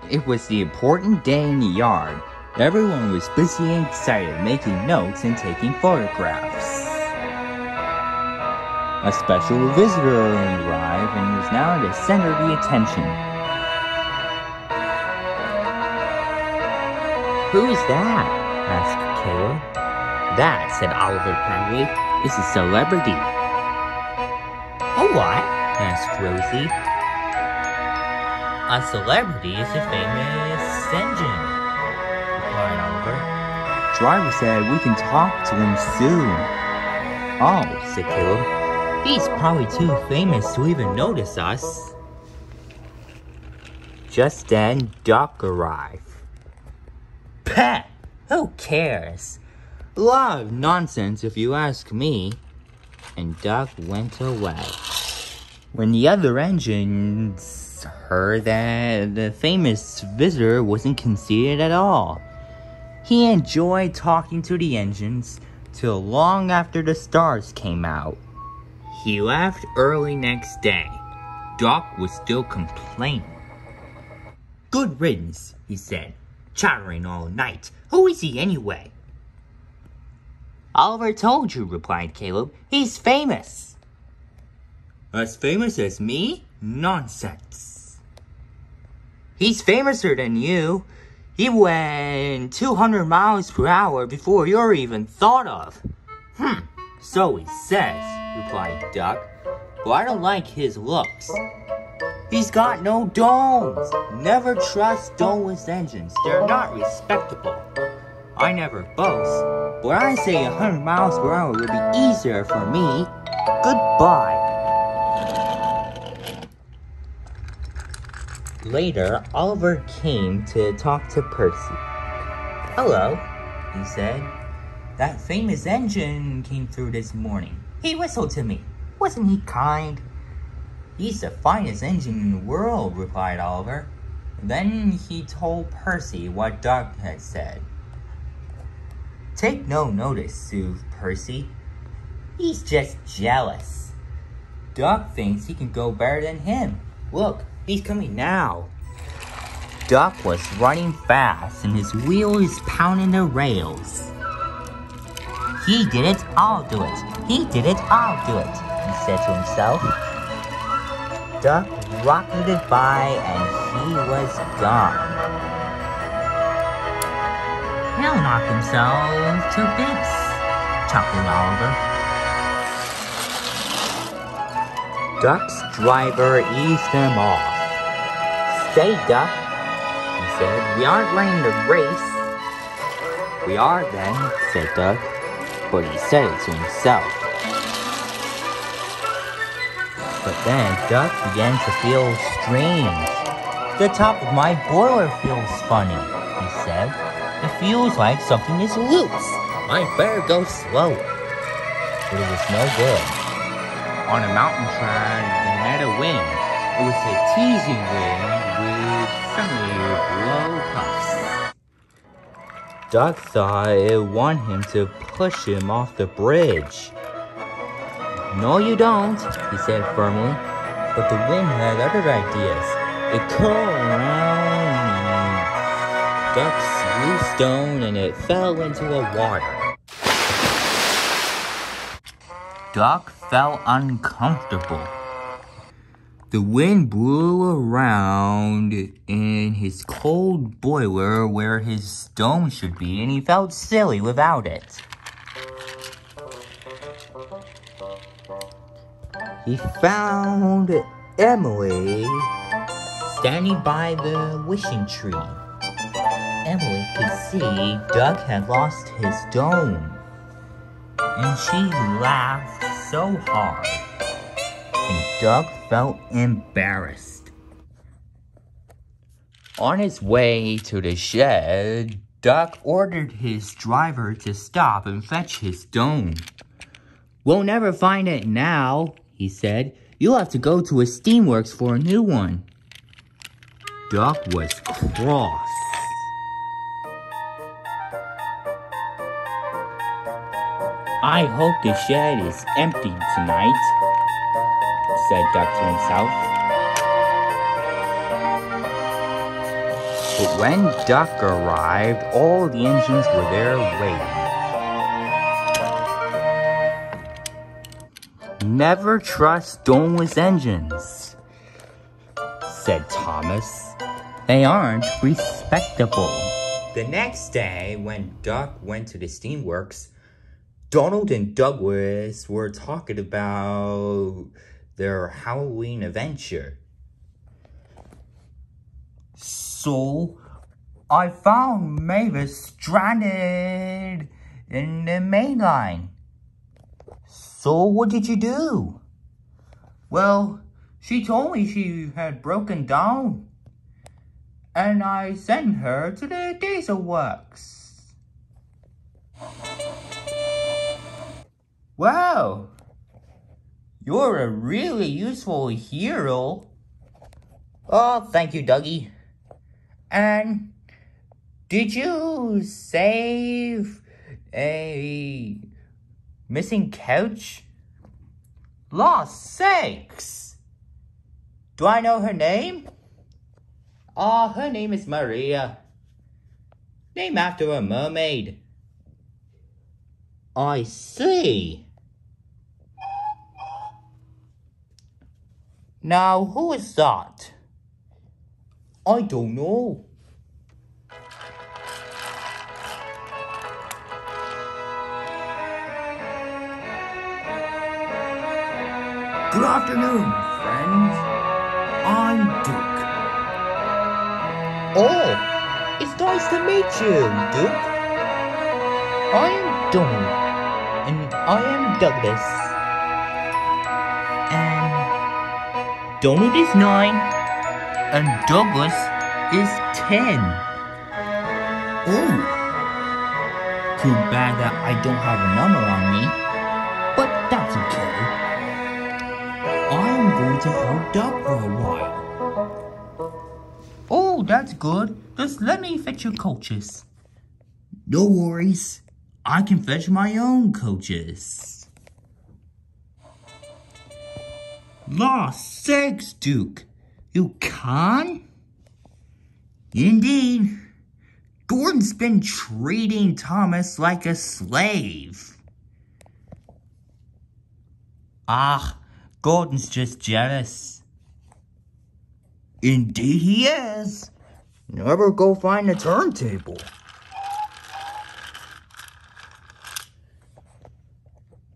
It was the important day in the yard. Everyone was busy and excited, making notes and taking photographs. A special visitor arrived and was now the center of the attention. "Who's that?" asked Caleb. "That," said Oliver proudly, "is a celebrity." "A what?" asked Rosie. "A celebrity is a famous engine," replied Oliver. Driver said we can talk to him soon. "Oh," said Caleb. "He's probably too famous to even notice us." Just then, Duck arrived. "Pah! Who cares?" "A lot of nonsense if you ask me." And Duck went away. When the other engines heard that the famous visitor wasn't conceited at all, he enjoyed talking to the engines till long after the stars came out. He left early next day. Duck was still complaining. "Good riddance," he said. "Chattering all night. Who is he anyway?" "Oliver told you," replied Caleb. "He's famous." "As famous as me? Nonsense." "He's famouser than you. He went 200 miles per hour before you're even thought of." "So he says," replied Duck, "but I don't like his looks." "He's got no domes. Never trust domeless engines. They're not respectable. I never boast, but I say 100 miles per hour would be easier for me. Goodbye." Later, Oliver came to talk to Percy. "Hello," he said. "That famous engine came through this morning. He whistled to me. Wasn't he kind?" "He's the finest engine in the world," replied Oliver. Then he told Percy what Duck had said. "Take no notice," soothed Percy. "He's just jealous. Duck thinks he can go better than him. Look, he's coming now." Duck was running fast and his wheels pounding the rails. "He did it, I'll do it. He did it, I'll do it," he said to himself. Duck rocketed by and he was gone. "He'll knock himself to bits," chuckled Oliver. Duck's driver eased him off. "Stay, Duck," he said. "We aren't running the race." "We are then," said Duck, but he said it to himself. But then Duck began to feel strange. "The top of my boiler feels funny," he said. "It feels like something is loose. I better go slower." But it was no good. On a mountain track, they met a wind. It was a teasing wind with suddenly blow puffs. Duck thought it wanted him to push him off the bridge. "No, you don't," he said firmly. But the wind had other ideas. It curled around Duck's loose stone and it fell into the water. Duck felt uncomfortable. The wind blew around in his cold boiler where his dome should be, and he felt silly without it. He found Emily standing by the wishing tree. Emily could see Duck had lost his dome, and she laughed so hard, and Duck felt embarrassed. On his way to the shed, Duck ordered his driver to stop and fetch his dome. "We'll never find it now," he said. "You'll have to go to a steamworks for a new one." Duck was cross. "I hope the shed is empty tonight," said Duck to himself. But when Duck arrived, all the engines were there waiting. Never trust Doneless engines, said Thomas. They aren't respectable. The next day, when Duck went to the steamworks, Donald and Douglas were talking about their Halloween adventure. So, I found Mavis stranded in the main line. So, what did you do? Well, she told me she had broken down, and I sent her to the Diesel Works. Wow, you're a really useful hero. Oh, thank you, Dougie. And did you save a missing couch? Lost sakes! Do I know her name? Oh, her name is Maria. Named after a mermaid. I see. Now, who is that? I don't know. Good afternoon, friends. I'm Duke. Oh, it's nice to meet you, Duke. I am Donald, and I am Douglas. And Donald is 9, and Douglas is 10. Oh, too bad that I don't have a number on me, but that's okay. I'm going to help Doug for a while. Oh, that's good. Just let me fetch your coaches. No worries. I can fetch my own coaches. Lost sakes, Duke. You can? Indeed. Gordon's been treating Thomas like a slave. Ah, Gordon's just jealous. Indeed he is. Never go find a turntable.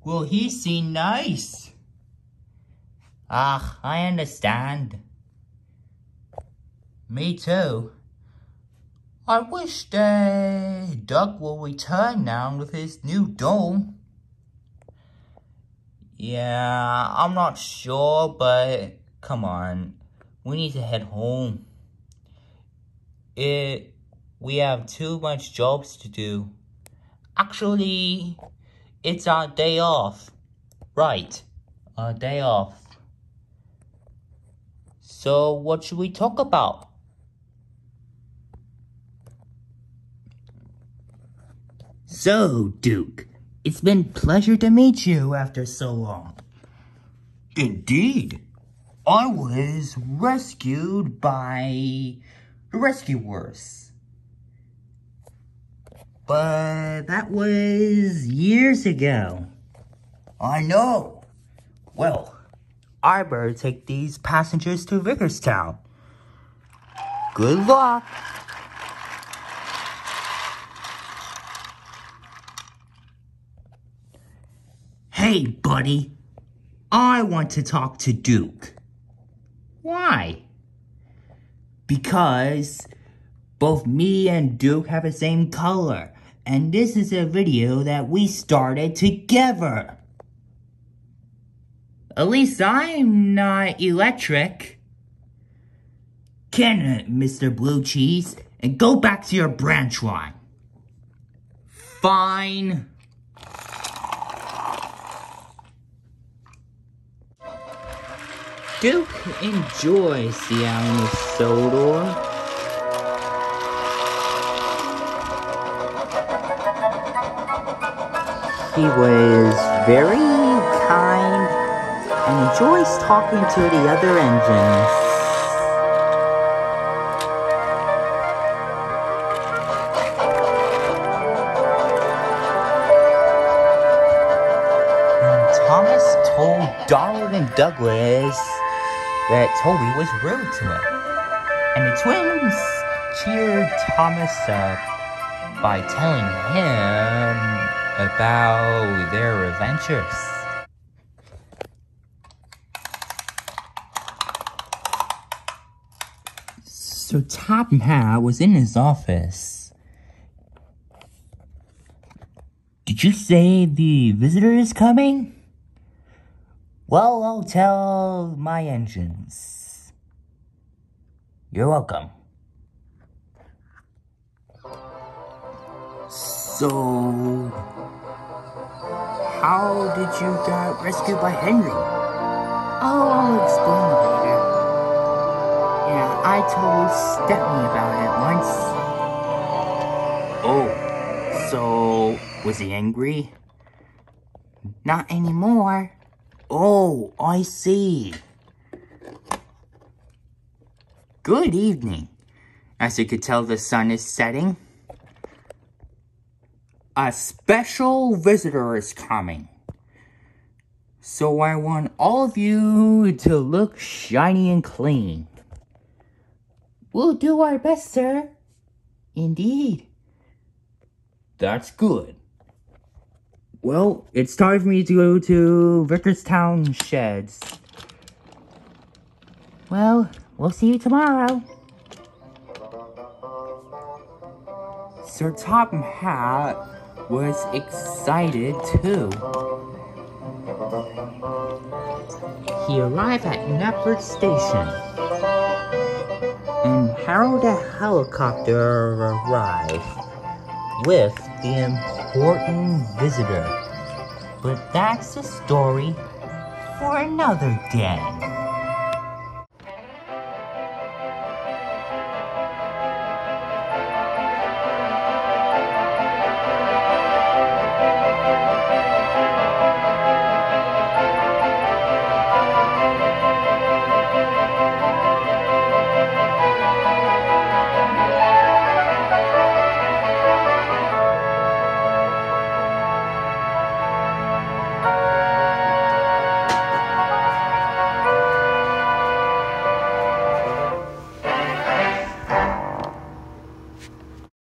Well, he seemed nice. Ah, I understand. Me too. I wish that Doug will return now with his new dome. Yeah, I'm not sure, but come on. We need to head home. We have too much jobs to do. Actually, it's our day off. Right, our day off. So, what should we talk about? So, Duke, it's been a pleasure to meet you after so long. Indeed. I was rescued by the rescuers. But that was years ago. I know. Well, I better take these passengers to Vickerstown. Good luck. Hey, buddy. I want to talk to Duke. Why? Because both me and Duke have the same color, and this is a video that we started together. At least I'm not electric. Can it, Mr. Blue Cheese, and go back to your branch line. Fine. Duke enjoys the Alamo Sodor. He was very kind and enjoys talking to the other engines. Donald and Douglas that Toby was rude to him. And the twins cheered Thomas up by telling him about their adventures. So Top Hat was in his office. Did you say the visitor is coming? Well, I'll tell my engines. You're welcome. So, how did you get rescued by Henry? Oh, I'll explain later. Yeah, I told Stepney about it once. Oh, so was he angry? Not anymore. Oh, I see. Good evening. As you could tell, the sun is setting. A special visitor is coming. So I want all of you to look shiny and clean. We'll do our best, sir. Indeed. That's good. Well, it's time for me to go to Vickerstown Sheds. Well, we'll see you tomorrow. Sir Top Hat was excited too. He arrived at Knapford Station, and Harold the helicopter arrived with the important visitor. But that's a story for another day.